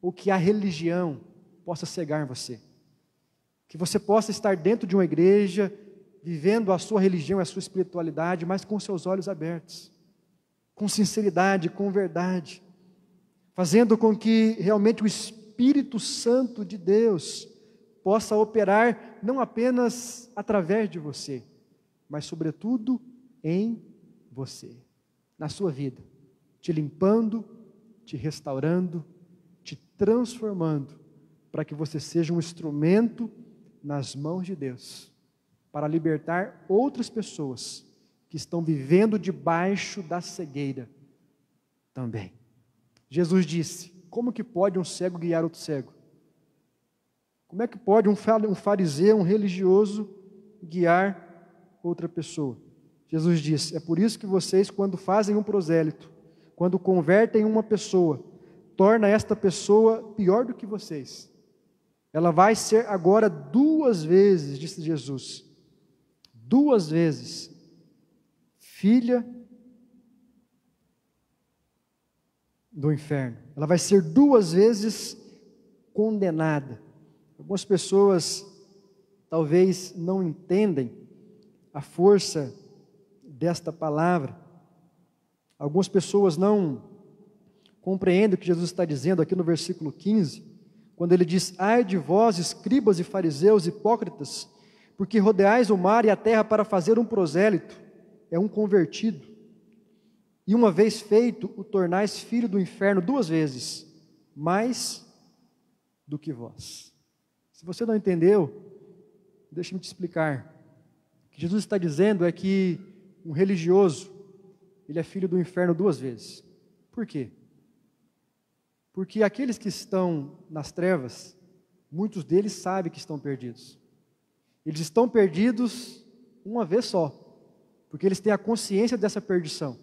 [SPEAKER 2] ou que a religião possa cegar você. Que você possa estar dentro de uma igreja, vivendo a sua religião, a sua espiritualidade, mas com seus olhos abertos, com sinceridade, com verdade, fazendo com que realmente o Espírito Santo de Deus possa operar não apenas através de você, mas sobretudo em você, na sua vida, te limpando, te restaurando, te transformando, para que você seja um instrumento nas mãos de Deus, para libertar outras pessoas que estão vivendo debaixo da cegueira também. Jesus disse: como que pode um cego guiar outro cego? Como é que pode um fariseu, um religioso, guiar outra pessoa? Jesus disse: é por isso que vocês, quando fazem um prosélito, quando convertem uma pessoa, torna esta pessoa pior do que vocês. Ela vai ser agora 2 vezes, disse Jesus, 2 vezes, filha do inferno. Ela vai ser 2 vezes condenada. Algumas pessoas talvez não entendem a força desta palavra. Algumas pessoas não compreendem o que Jesus está dizendo aqui no versículo 15, quando ele diz: ai de vós, escribas e fariseus hipócritas, porque rodeais o mar e a terra para fazer um prosélito, é um convertido, e uma vez feito, o tornais filho do inferno 2 vezes, mais do que vós. Se você não entendeu, deixa-me te explicar. O que Jesus está dizendo é que um religioso, ele é filho do inferno 2 vezes. Por quê? Porque aqueles que estão nas trevas, muitos deles sabem que estão perdidos. Eles estão perdidos uma vez só, porque eles têm a consciência dessa perdição.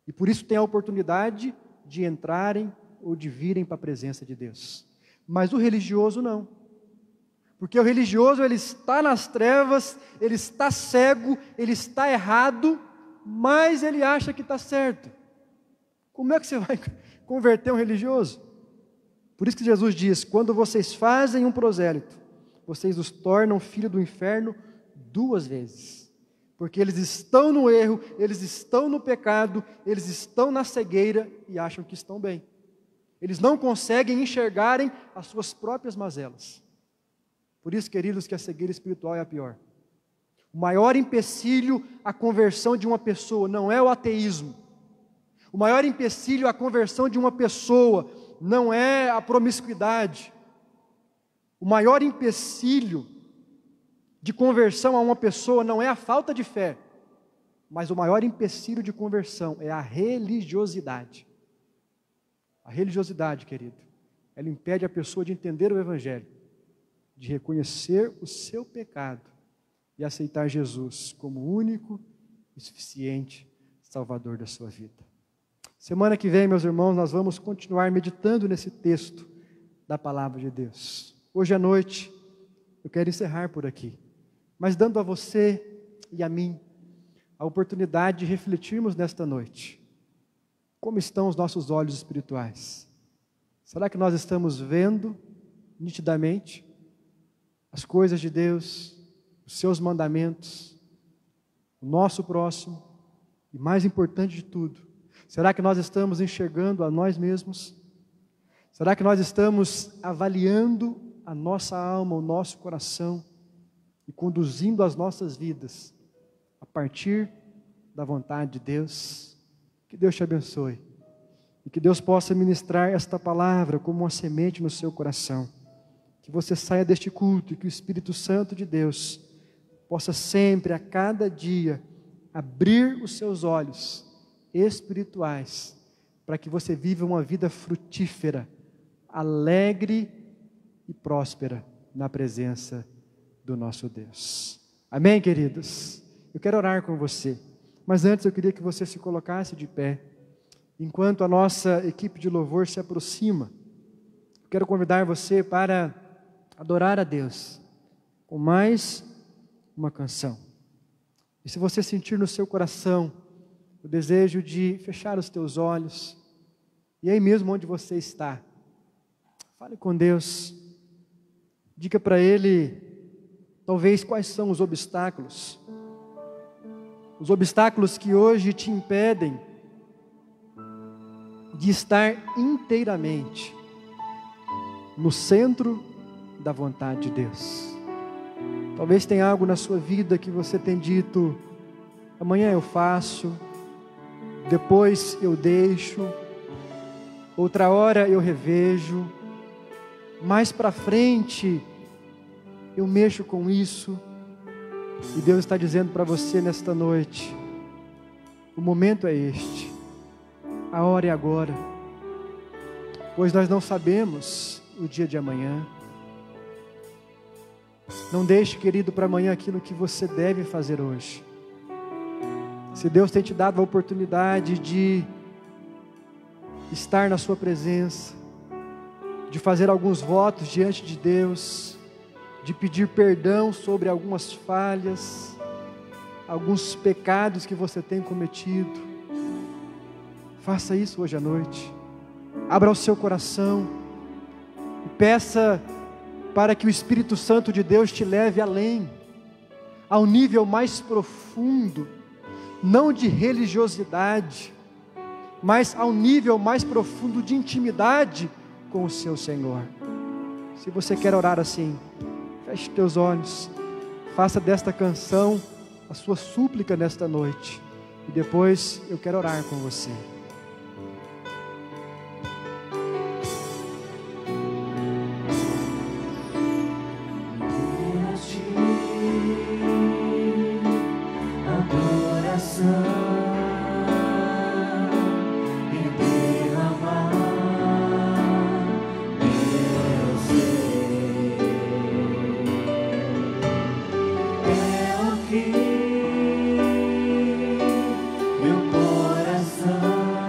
[SPEAKER 2] E por isso têm a oportunidade de entrarem ou de virem para a presença de Deus. Mas o religioso não. Porque o religioso, ele está nas trevas, ele está cego, ele está errado, mas ele acha que está certo. Como é que você vai converter um religioso? Por isso que Jesus diz: quando vocês fazem um prosélito, vocês os tornam filho do inferno 2 vezes. Porque eles estão no erro, eles estão no pecado, eles estão na cegueira e acham que estão bem. Eles não conseguem enxergarem as suas próprias mazelas. Por isso, queridos, que a cegueira espiritual é a pior. O maior empecilho à conversão de uma pessoa não é o ateísmo. O maior empecilho à conversão de uma pessoa não é a promiscuidade. O maior empecilho de conversão a uma pessoa não é a falta de fé, mas o maior empecilho de conversão é a religiosidade. A religiosidade, querido, ela impede a pessoa de entender o Evangelho, de reconhecer o seu pecado e aceitar Jesus como o único e suficiente Salvador da sua vida. Semana que vem, meus irmãos, nós vamos continuar meditando nesse texto da Palavra de Deus. Hoje à noite, eu quero encerrar por aqui, mas dando a você e a mim a oportunidade de refletirmos nesta noite. Como estão os nossos olhos espirituais? Será que nós estamos vendo nitidamente as coisas de Deus, os seus mandamentos, o nosso próximo e, mais importante de tudo, será que nós estamos enxergando a nós mesmos? Será que nós estamos avaliando a nossa alma, o nosso coração e conduzindo as nossas vidas a partir da vontade de Deus? Que Deus te abençoe e que Deus possa ministrar esta palavra como uma semente no seu coração que você saia deste culto e que o Espírito Santo de Deus possa sempre, a cada dia, abrir os seus olhos espirituais, para que você viva uma vida frutífera, alegre e próspera na presença do nosso Deus. Amém, queridos? Eu quero orar com você, mas antes eu queria que você se colocasse de pé, enquanto a nossa equipe de louvor se aproxima. Eu quero convidar você para adorar a Deus com mais uma canção. E se você sentir no seu coração o desejo de fechar os teus olhos, e aí mesmo onde você está, fale com Deus, diga para Ele, talvez quais são os obstáculos que hoje te impedem de estar inteiramente no centro da vontade de Deus. Talvez tenha algo na sua vida que você tem dito, amanhã eu faço, depois eu deixo, outra hora eu revejo, mais para frente eu mexo com isso. E Deus está dizendo para você nesta noite, o momento é este, a hora é agora, pois nós não sabemos o dia de amanhã. Não deixe, querido, para amanhã aquilo que você deve fazer hoje. Se Deus tem te dado a oportunidade de estar na sua presença, de fazer alguns votos diante de Deus, de pedir perdão sobre algumas falhas, alguns pecados que você tem cometido, faça isso hoje à noite. Abra o seu coração e peça para que o Espírito Santo de Deus te leve além, ao nível mais profundo, não de religiosidade, mas ao nível mais profundo de intimidade com o seu Senhor. Se você quer orar assim, feche teus olhos, faça desta canção a sua súplica nesta noite, e depois eu quero orar com você.
[SPEAKER 3] Meu coração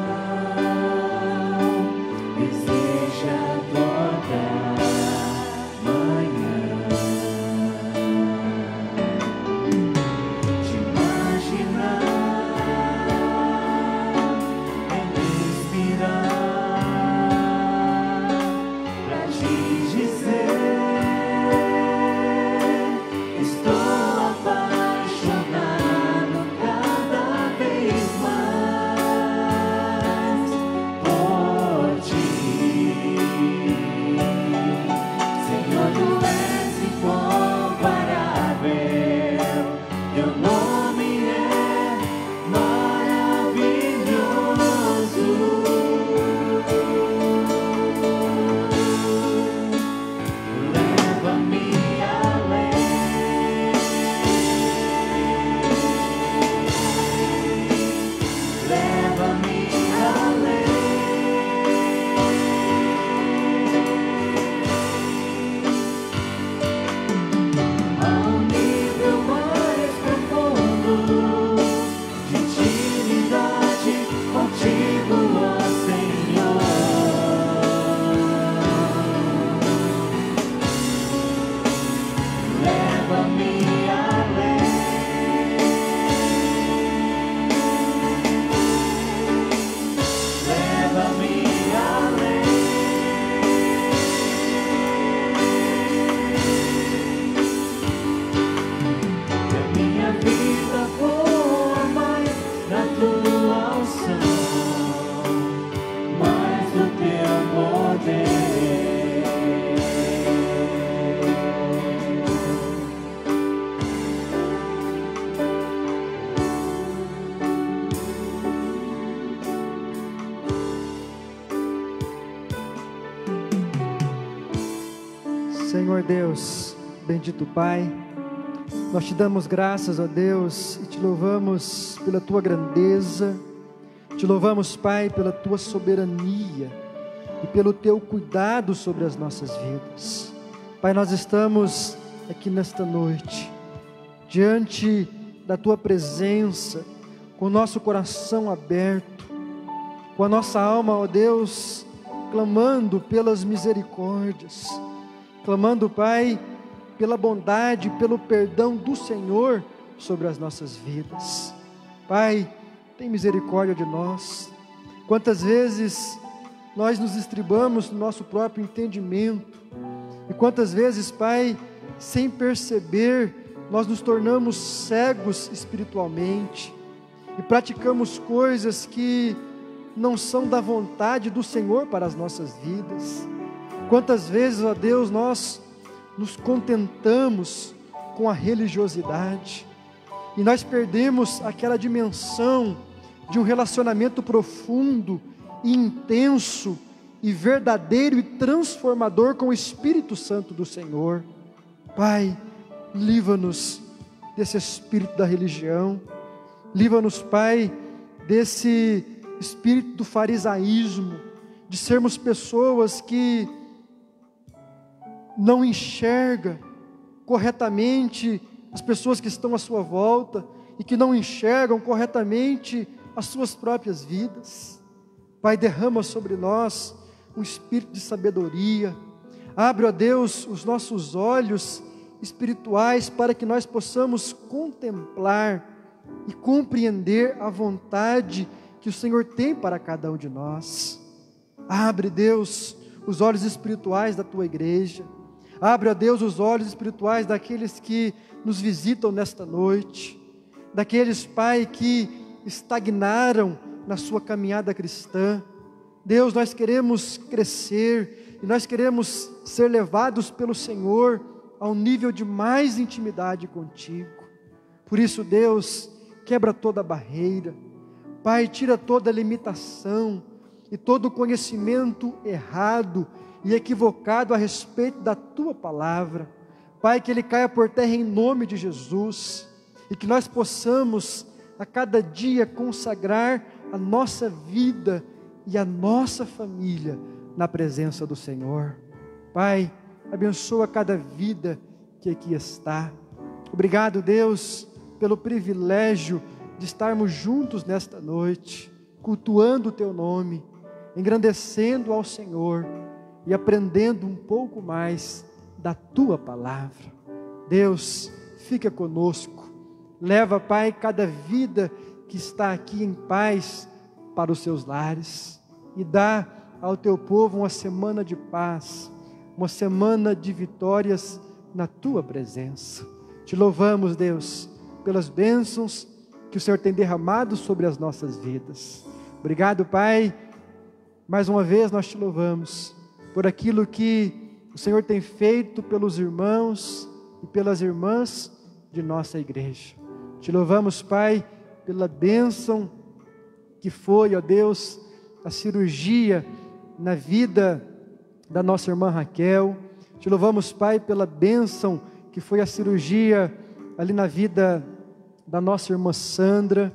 [SPEAKER 2] Senhor Deus, bendito Pai, nós te damos graças, ó Deus, e te louvamos pela tua grandeza, te louvamos, Pai, pela tua soberania e pelo teu cuidado sobre as nossas vidas. Pai, nós estamos aqui nesta noite, diante da tua presença, com o nosso coração aberto, com a nossa alma, ó Deus, clamando pelas misericórdias, clamando, Pai, pela bondade, pelo perdão do Senhor sobre as nossas vidas. Pai, tem misericórdia de nós. Quantas vezes nós nos estribamos no nosso próprio entendimento, e quantas vezes, Pai, sem perceber, nós nos tornamos cegos espiritualmente, e praticamos coisas que não são da vontade do Senhor para as nossas vidas. Quantas vezes, ó Deus, nós nos contentamos com a religiosidade, e nós perdemos aquela dimensão de um relacionamento profundo e intenso e verdadeiro e transformador com o Espírito Santo do Senhor. Pai, livra-nos desse espírito da religião, livra-nos, Pai, desse espírito do farisaísmo, de sermos pessoas que não enxergam corretamente as pessoas que estão à sua volta, e que não enxergam corretamente as suas próprias vidas. Pai, derrama sobre nós um espírito de sabedoria, abre, ó Deus, os nossos olhos espirituais, para que nós possamos contemplar e compreender a vontade que o Senhor tem para cada um de nós. Abre, Deus, os olhos espirituais da tua igreja, abre, ó Deus, os olhos espirituais daqueles que nos visitam nesta noite, daqueles, Pai, que estagnaram na sua caminhada cristã. Deus, nós queremos crescer, e nós queremos ser levados pelo Senhor a um nível de mais intimidade contigo. Por isso, Deus, quebra toda barreira, Pai, tira toda limitação e todo conhecimento errado e equivocado a respeito da tua palavra. Pai, que ele caia por terra em nome de Jesus, e que nós possamos a cada dia consagrar a nossa vida e a nossa família na presença do Senhor. Pai, abençoa cada vida que aqui está. Obrigado, Deus, pelo privilégio de estarmos juntos nesta noite, cultuando o teu nome, engrandecendo ao Senhor e aprendendo um pouco mais da tua palavra. Deus, fica conosco, leva, Pai, cada vida que está aqui em paz para os seus lares, e dá ao teu povo uma semana de paz, uma semana de vitórias na tua presença. Te louvamos, Deus, pelas bênçãos que o Senhor tem derramado sobre as nossas vidas. Obrigado, Pai, mais uma vez nós te louvamos por aquilo que o Senhor tem feito pelos irmãos e pelas irmãs de nossa igreja. Te louvamos, Pai, pela bênção que foi, ó Deus, a cirurgia na vida da nossa irmã Raquel. Te louvamos, Pai, pela bênção que foi a cirurgia ali na vida da nossa irmã Sandra.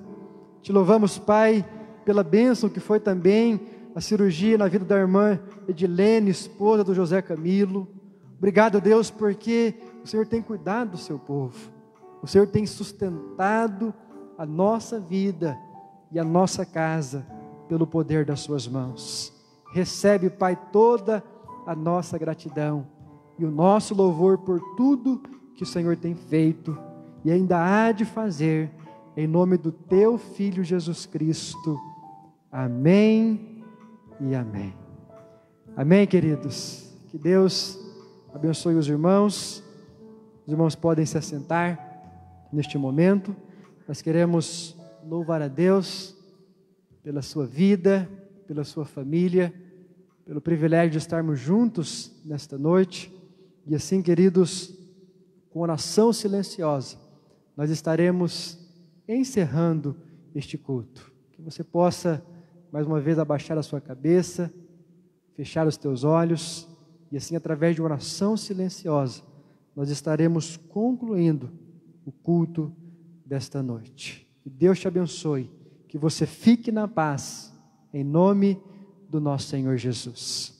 [SPEAKER 2] Te louvamos, Pai, pela bênção que foi também a cirurgia na vida da irmã Edilene, esposa do José Camilo. Obrigado, Deus, porque o Senhor tem cuidado do seu povo. O Senhor tem sustentado a nossa vida e a nossa casa pelo poder das suas mãos. Recebe, Pai, toda a nossa gratidão e o nosso louvor por tudo que o Senhor tem feito e ainda há de fazer, em nome do teu Filho Jesus Cristo. Amém e amém. Amém, queridos. Que Deus abençoe os irmãos. Os irmãos podem se assentar neste momento. Nós queremos louvar a Deus pela sua vida, pela sua família, pelo privilégio de estarmos juntos nesta noite. E assim, queridos, com oração silenciosa, nós estaremos encerrando este culto. Que você possa, mais uma vez, abaixar a sua cabeça, fechar os teus olhos e assim, através de uma oração silenciosa, nós estaremos concluindo o culto desta noite. Que Deus te abençoe, que você fique na paz, em nome do nosso Senhor Jesus.